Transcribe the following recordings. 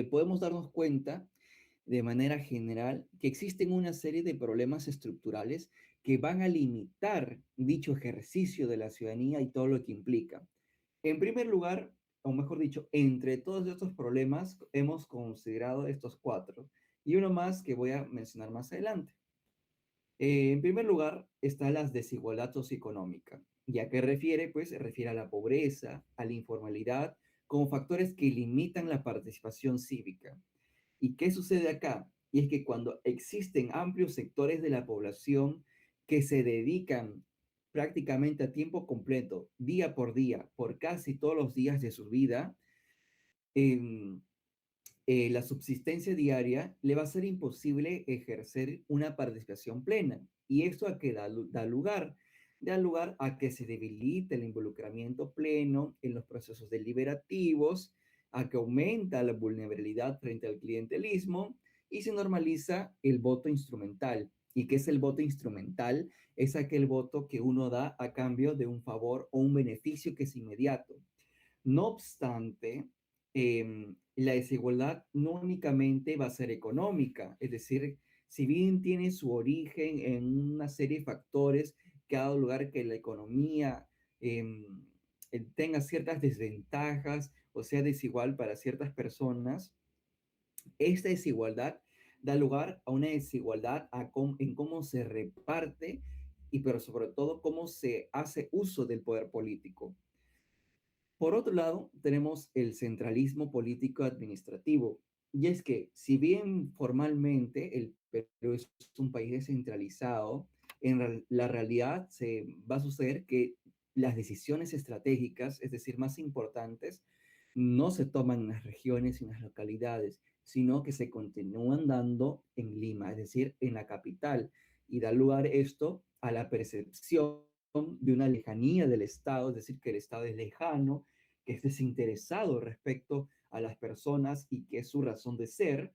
podemos darnos cuenta de manera general que existen una serie de problemas estructurales que van a limitar dicho ejercicio de la ciudadanía y todo lo que implica. En primer lugar, o mejor dicho, entre todos estos problemas hemos considerado estos cuatro y uno más que voy a mencionar más adelante. En primer lugar está la desigualdad socioeconómica. ¿Y a qué refiere? Pues se refiere a la pobreza, a la informalidad, como factores que limitan la participación cívica. ¿Y qué sucede acá? Y es que cuando existen amplios sectores de la población que se dedican prácticamente a tiempo completo, día por día, por casi todos los días de su vida, em, la subsistencia diaria le va a ser imposible ejercer una participación plena. ¿Y esto a qué da lugar? Da lugar a que se debilite el involucramiento pleno en los procesos deliberativos, a que aumenta la vulnerabilidad frente al clientelismo y se normaliza el voto instrumental. ¿Y qué es el voto instrumental? Es aquel voto que uno da a cambio de un favor o un beneficio que es inmediato. No obstante, la desigualdad no únicamente va a ser económica, es decir, si bien tiene su origen en una serie de factores que ha dado lugar que la economía tenga ciertas desventajas o sea desigual para ciertas personas, esta desigualdad da lugar a una desigualdad en cómo se reparte y pero sobre todo cómo se hace uso del poder político. Por otro lado, tenemos el centralismo político administrativo. Y es que, si bien formalmente el Perú es un país descentralizado, la realidad se va a suceder que las decisiones estratégicas, es decir, más importantes, no se toman en las regiones y en las localidades, sino que se continúan dando en Lima, es decir, en la capital. Y da lugar esto a la percepción de una lejanía del Estado, es decir, que el Estado es lejano, que es desinteresado respecto a las personas y que es su razón de ser,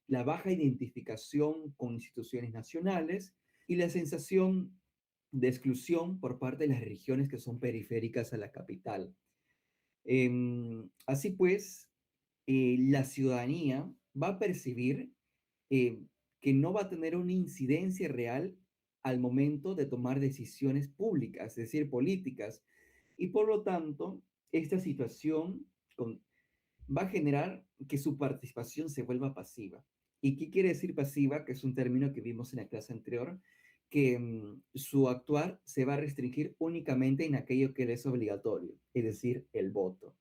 la baja identificación con instituciones nacionales y la sensación de exclusión por parte de las regiones que son periféricas a la capital. Así pues, la ciudadanía va a percibir eh, que no va a tener una incidencia real al momento de tomar decisiones públicas, es decir, políticas, y por lo tanto, esta situación va a generar que su participación se vuelva pasiva. ¿Y qué quiere decir pasiva? Que es un término que vimos en la clase anterior, que su actuar se va a restringir únicamente en aquello que le es obligatorio, es decir, el voto.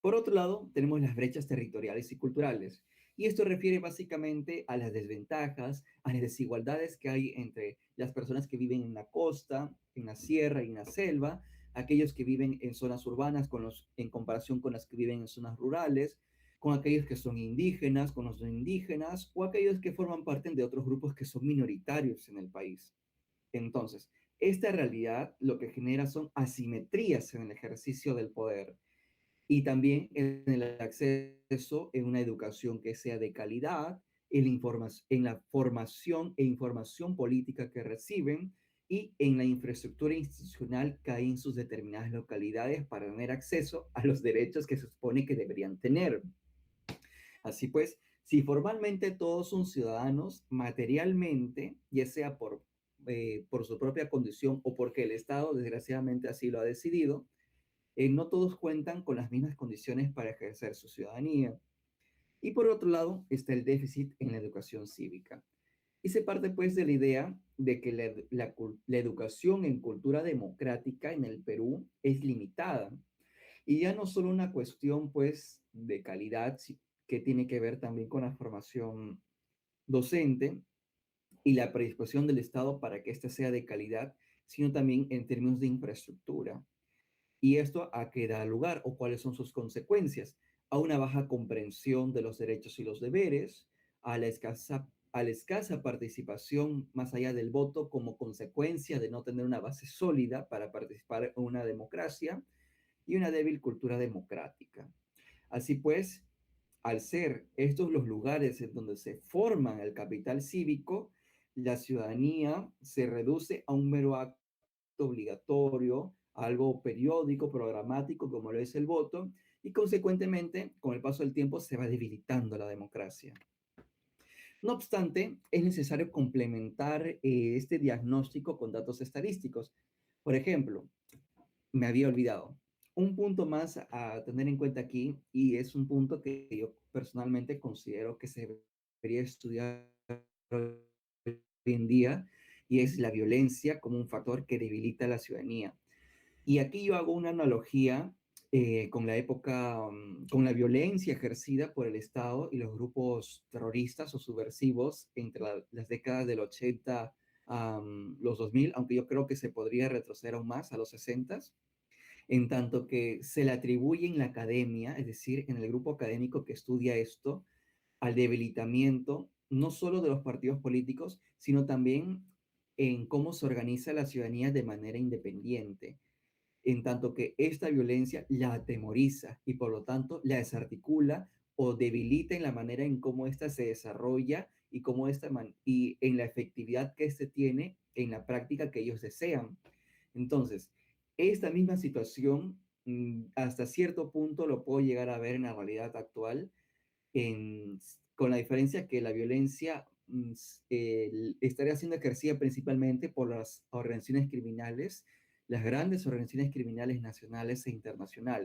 Por otro lado, tenemos las brechas territoriales y culturales. Y esto refiere básicamente a las desventajas, a las desigualdades que hay entre las personas que viven en la costa, en la sierra y en la selva, aquellos que viven en zonas urbanas en comparación con las que viven en zonas rurales, con aquellos que son indígenas, con los no indígenas, o aquellos que forman parte de otros grupos que son minoritarios en el país. Entonces, esta realidad lo que genera son asimetrías en el ejercicio del poder y también en el acceso en una educación que sea de calidad, en la formación e información política que reciben y en la infraestructura institucional que hay en sus determinadas localidades para tener acceso a los derechos que se supone que deberían tener. Así pues, si formalmente todos son ciudadanos, materialmente, ya sea por su propia condición o porque el Estado desgraciadamente así lo ha decidido, no todos cuentan con las mismas condiciones para ejercer su ciudadanía. Y por otro lado está el déficit en la educación cívica. Y se parte pues de la idea de que la educación en cultura democrática en el Perú es limitada. Y ya no solo una cuestión pues de calidad que tiene que ver también con la formación docente y la predisposición del Estado para que ésta sea de calidad, sino también en términos de infraestructura. ¿Y esto a qué da lugar o cuáles son sus consecuencias? A una baja comprensión de los derechos y los deberes, a la escasa participación más allá del voto como consecuencia de no tener una base sólida para participar en una democracia y una débil cultura democrática. Así pues, al ser estos los lugares en donde se forman el capital cívico, la ciudadanía se reduce a un mero acto obligatorio, algo periódico, programático, como lo es el voto, y consecuentemente, con el paso del tiempo, se va debilitando la democracia. No obstante, es necesario complementar este diagnóstico con datos estadísticos. Por ejemplo, me había olvidado. Un punto más a tener en cuenta aquí, y es un punto que yo personalmente considero que se debería estudiar hoy en día, y es la violencia como un factor que debilita a la ciudadanía. Y aquí yo hago una analogía con la época, con la violencia ejercida por el Estado y los grupos terroristas o subversivos entre las décadas del 80 a los 2000, aunque yo creo que se podría retroceder aún más a los 60, en tanto que se le atribuye en la academia, es decir, en el grupo académico que estudia esto, al debilitamiento no solo de los partidos políticos, sino también en cómo se organiza la ciudadanía de manera independiente, en tanto que esta violencia la atemoriza y por lo tanto la desarticula o debilita en la manera en cómo ésta se desarrolla y cómo y en la efectividad que éste tiene en la práctica que ellos desean. Entonces, esta misma situación hasta cierto punto lo puedo llegar a ver en la realidad actual, con la diferencia que la violencia estaría siendo ejercida principalmente por las organizaciones criminales, las grandes organizaciones criminales nacionales e internacionales.